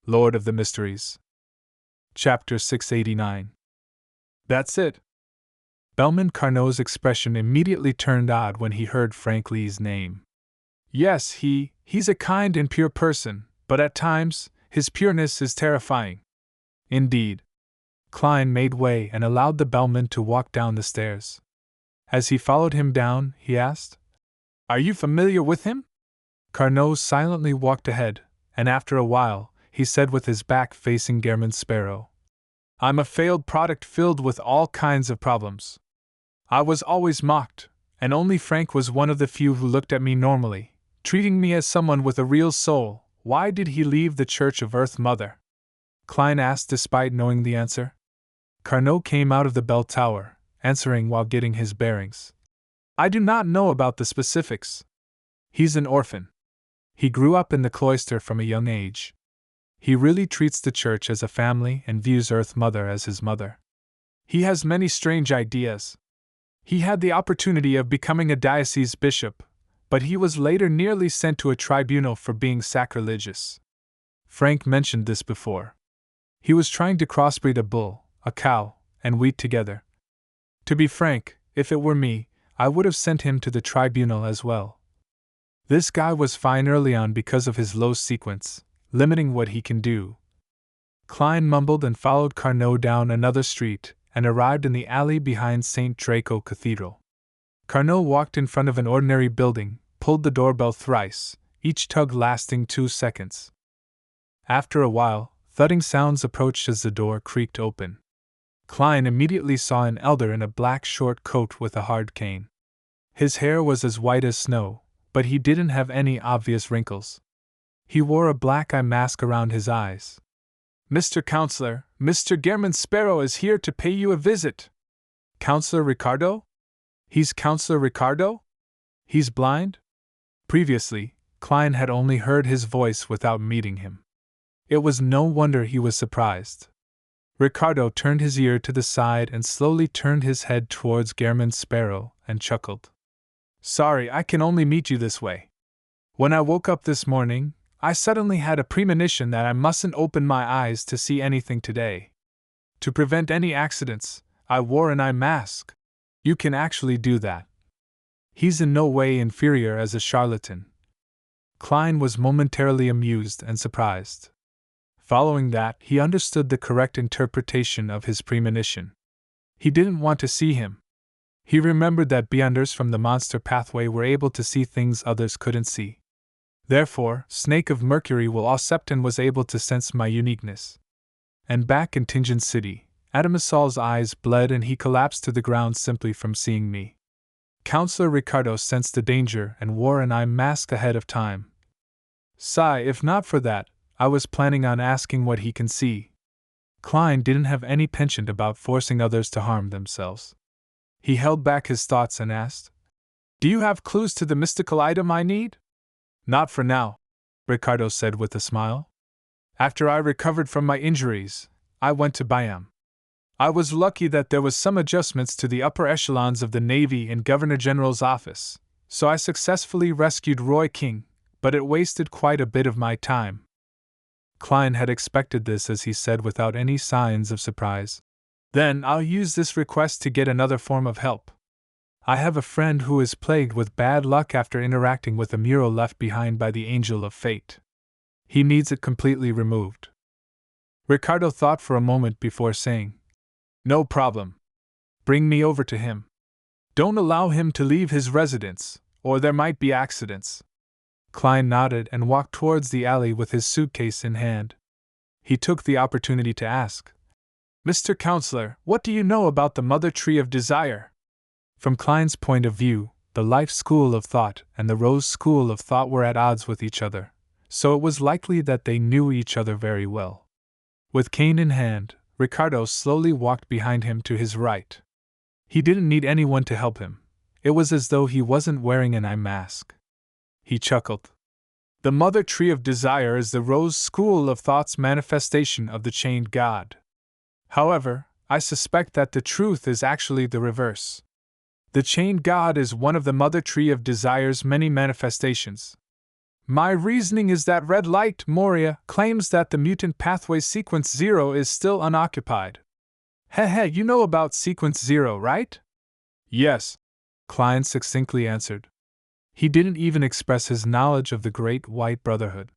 Lord of the Mysteries. Chapter 689. That's it. Bellman Carnot's expression immediately turned odd when he heard Frank Lee's name. Yes, he's a kind and pure person, but at times, his pureness is terrifying. Indeed. Klein made way and allowed the bellman to walk down the stairs. As he followed him down, he asked, "Are you familiar with him?" Carnot silently walked ahead, and after a while, he said with his back facing Gehrman Sparrow, "I'm a failed product filled with all kinds of problems. I was always mocked, and only Frank was one of the few who looked at me normally, treating me as someone with a real soul. Why did he leave the Church of Earth Mother?" Klein asked despite knowing the answer. Carnot came out of the bell tower, answering while getting his bearings. "I do not know about the specifics. He's an orphan. He grew up in the cloister from a young age. He really treats the church as a family and views Earth Mother as his mother. He has many strange ideas. He had the opportunity of becoming a diocese bishop, but he was later nearly sent to a tribunal for being sacrilegious. Frank mentioned this before. He was trying to crossbreed a bull, a cow, and wheat together. To be frank, if it were me, I would have sent him to the tribunal as well. This guy was fine early on because of his low sequence, limiting what he can do." Klein mumbled and followed Carnot down another street and arrived in the alley behind St. Draco Cathedral. Carnot walked in front of an ordinary building, pulled the doorbell thrice, each tug lasting 2 seconds. After a while, thudding sounds approached as the door creaked open. Klein immediately saw an elder in a black short coat with a hard cane. His hair was as white as snow, but he didn't have any obvious wrinkles. He wore a black eye mask around his eyes. "Mr. Counselor, Mr. Gehrman Sparrow is here to pay you a visit." "Counselor Ricardo? He's Counselor Ricardo? He's blind?" Previously, Klein had only heard his voice without meeting him. It was no wonder he was surprised. Ricardo turned his ear to the side and slowly turned his head towards Gehrman Sparrow and chuckled. "Sorry, I can only meet you this way. When I woke up this morning, I suddenly had a premonition that I mustn't open my eyes to see anything today. To prevent any accidents, I wore an eye mask. You can actually do that. He's in no way inferior as a charlatan." Klein was momentarily amused and surprised. Following that, he understood the correct interpretation of his premonition. He didn't want to see him. He remembered that Beyonders from the monster pathway were able to see things others couldn't see. Therefore, Snake of Mercury will Septon was able to sense my uniqueness. And back in Tingen City, Adamisol's eyes bled and he collapsed to the ground simply from seeing me. Counselor Ricardo sensed the danger and wore an eye mask ahead of time. Sigh, if not for that, I was planning on asking what he can see. Klein didn't have any penchant about forcing others to harm themselves. He held back his thoughts and asked, "Do you have clues to the mystical item I need?" "Not for now," Ricardo said with a smile. "After I recovered from my injuries, I went to Bayam. I was lucky that there was some adjustments to the upper echelons of the Navy in Governor General's office, so I successfully rescued Roy King, but it wasted quite a bit of my time." Klein had expected this as he said without any signs of surprise, "Then I'll use this request to get another form of help. I have a friend who is plagued with bad luck after interacting with a mural left behind by the Angel of Fate. He needs it completely removed." Ricardo thought for a moment before saying, "No problem. Bring me over to him. Don't allow him to leave his residence, or there might be accidents." Klein nodded and walked towards the alley with his suitcase in hand. He took the opportunity to ask, "Mr. Counselor, what do you know about the Mother Tree of Desire?" From Klein's point of view, the Life School of Thought and the Rose School of Thought were at odds with each other, so it was likely that they knew each other very well. With cane in hand, Ricardo slowly walked behind him to his right. He didn't need anyone to help him. It was as though he wasn't wearing an eye mask. He chuckled. "The Mother Tree of Desire is the Rose School of Thought's manifestation of the chained god. However, I suspect that the truth is actually the reverse. The chained god is one of the Mother Tree of Desire's many manifestations. My reasoning is that Red Light Moria claims that the mutant pathway sequence 0 is still unoccupied. Heh, you know about sequence 0, right? Yes, Klein succinctly answered. He didn't even express his knowledge of the Great White Brotherhood.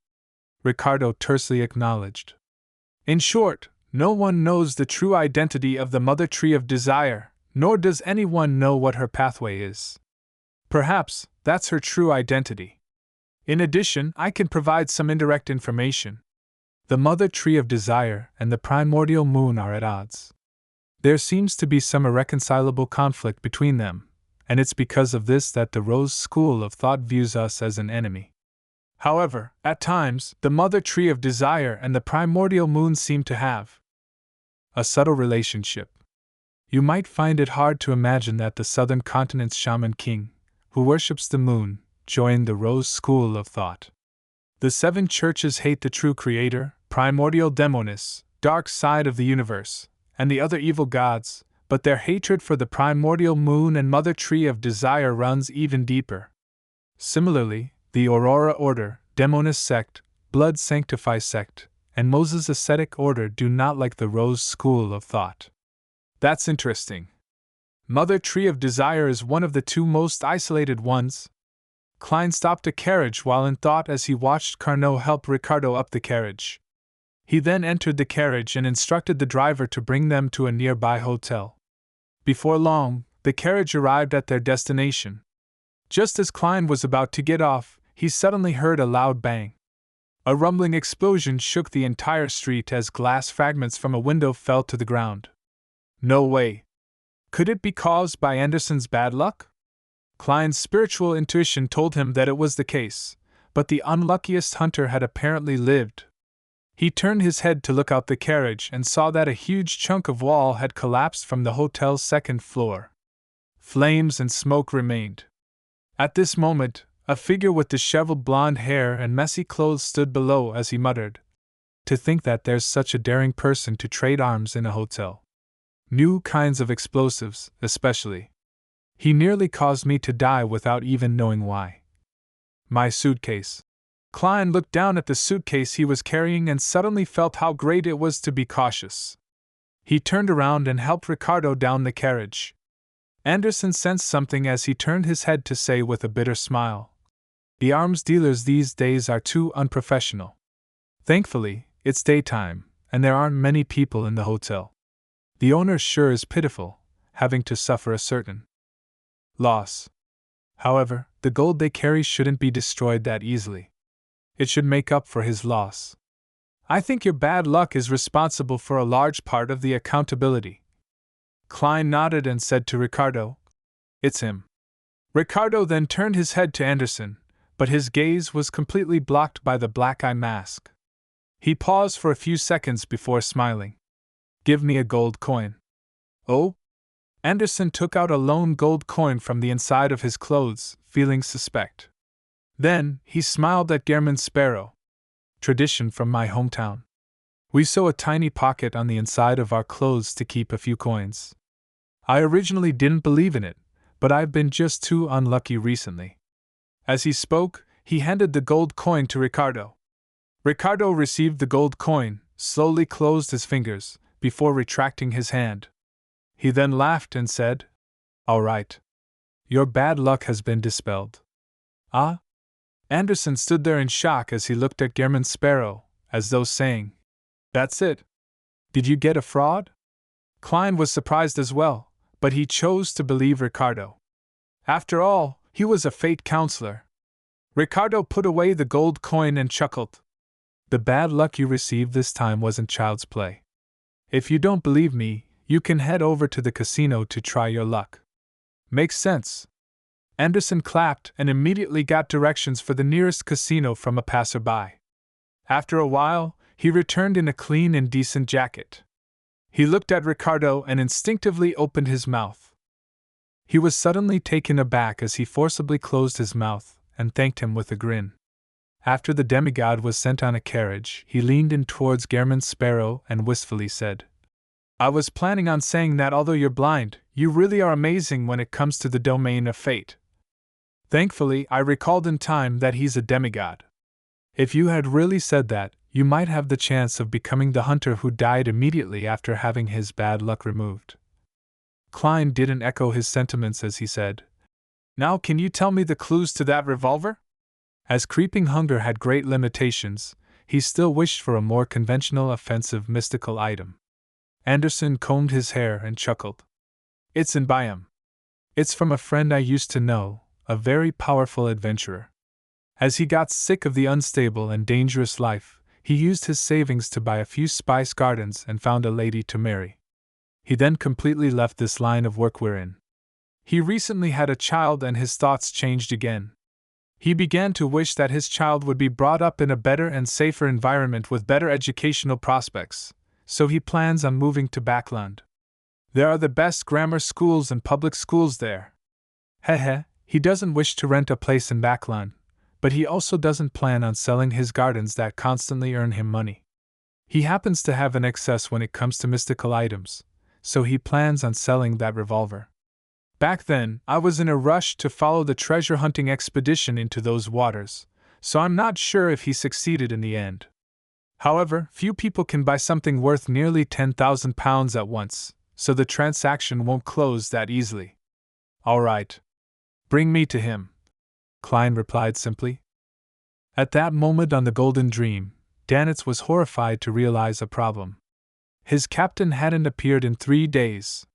Ricardo tersely acknowledged. In short, no one knows the true identity of the Mother Tree of Desire, nor does anyone know what her pathway is. Perhaps that's her true identity. In addition, I can provide some indirect information. The Mother Tree of Desire and the primordial moon are at odds. There seems to be some irreconcilable conflict between them, and it's because of this that the Rose School of Thought views us as an enemy. However, at times, the Mother Tree of Desire and the primordial moon seem to have a subtle relationship. You might find it hard to imagine that the southern continent's shaman king, who worships the moon, joined the Rose School of Thought. The 7 churches hate the true creator, primordial demonis, dark side of the universe, and the other evil gods, but their hatred for the primordial moon and Mother Tree of Desire runs even deeper. Similarly, the Aurora Order, Demonis Sect, Blood Sanctify Sect, and Moses Ascetic Order do not like the Rose School of Thought. That's interesting. Mother Tree of Desire is one of the 2 most isolated ones. Klein stopped a carriage while in thought as he watched Carnot help Ricardo up the carriage. He then entered the carriage and instructed the driver to bring them to a nearby hotel. Before long, the carriage arrived at their destination. Just as Klein was about to get off, he suddenly heard a loud bang. A rumbling explosion shook the entire street as glass fragments from a window fell to the ground. No way. Could it be caused by Anderson's bad luck? Klein's spiritual intuition told him that it was the case, but the unluckiest hunter had apparently lived. He turned his head to look out the carriage and saw that a huge chunk of wall had collapsed from the hotel's 2nd floor. Flames and smoke remained. At this moment, a figure with disheveled blonde hair and messy clothes stood below as he muttered, "To think that there's such a daring person to trade arms in a hotel. New kinds of explosives, especially. He nearly caused me to die without even knowing why." My suitcase. Klein looked down at the suitcase he was carrying and suddenly felt how great it was to be cautious. He turned around and helped Ricardo down the carriage. Anderson sensed something as he turned his head to say with a bitter smile, "The arms dealers these days are too unprofessional. Thankfully, it's daytime, and there aren't many people in the hotel. The owner sure is pitiful, having to suffer a certain loss. However, the gold they carry shouldn't be destroyed that easily. It should make up for his loss. I think your bad luck is responsible for a large part of the accountability." Klein nodded and said to Ricardo, "It's him." Ricardo then turned his head to Anderson, but his gaze was completely blocked by the black eye mask. He paused for a few seconds before smiling. "Give me a gold coin." "Oh?" Anderson took out a lone gold coin from the inside of his clothes, feeling suspect. Then, he smiled at Gehrman's sparrow. "Tradition from my hometown. We sew a tiny pocket on the inside of our clothes to keep a few coins. I originally didn't believe in it, but I've been just too unlucky recently." As he spoke, he handed the gold coin to Ricardo. Ricardo received the gold coin, slowly closed his fingers, before retracting his hand. He then laughed and said, "All right. Your bad luck has been dispelled." "Ah?" Anderson stood there in shock as he looked at Gehrman's sparrow, as though saying, "That's it? Did you get a fraud?" Klein was surprised as well, but he chose to believe Ricardo. After all, he was a fate counselor. Ricardo put away the gold coin and chuckled. "The bad luck you received this time wasn't child's play. If you don't believe me, you can head over to the casino to try your luck." "Makes sense." Anderson clapped and immediately got directions for the nearest casino from a passerby. After a while, he returned in a clean and decent jacket. He looked at Ricardo and instinctively opened his mouth. He was suddenly taken aback as he forcibly closed his mouth and thanked him with a grin. After the demigod was sent on a carriage, he leaned in towards Gehrman's sparrow and wistfully said, "I was planning on saying that although you're blind, you really are amazing when it comes to the domain of fate." Thankfully, I recalled in time that he's a demigod. If you had really said that, you might have the chance of becoming the hunter who died immediately after having his bad luck removed. Klein didn't echo his sentiments as he said, "Now can you tell me the clues to that revolver?" As creeping hunger had great limitations, he still wished for a more conventional, offensive, mystical item. Anderson combed his hair and chuckled. "It's in Byam. It's from a friend I used to know, a very powerful adventurer. As he got sick of the unstable and dangerous life, he used his savings to buy a few spice gardens and found a lady to marry. He then completely left this line of work we're in. He recently had a child and his thoughts changed again. He began to wish that his child would be brought up in a better and safer environment with better educational prospects, so he plans on moving to Backland. There are the best grammar schools and public schools there. He doesn't wish to rent a place in Backland, but he also doesn't plan on selling his gardens that constantly earn him money. He happens to have an excess when it comes to mystical items, so he plans on selling that revolver. Back then, I was in a rush to follow the treasure hunting expedition into those waters, so I'm not sure if he succeeded in the end. However, few people can buy something worth nearly £10,000 at once, so the transaction won't close that easily." "All right. Bring me to him," Klein replied simply. At that moment on the Golden Dream, Danitz was horrified to realize a problem. His captain hadn't appeared in 3 days,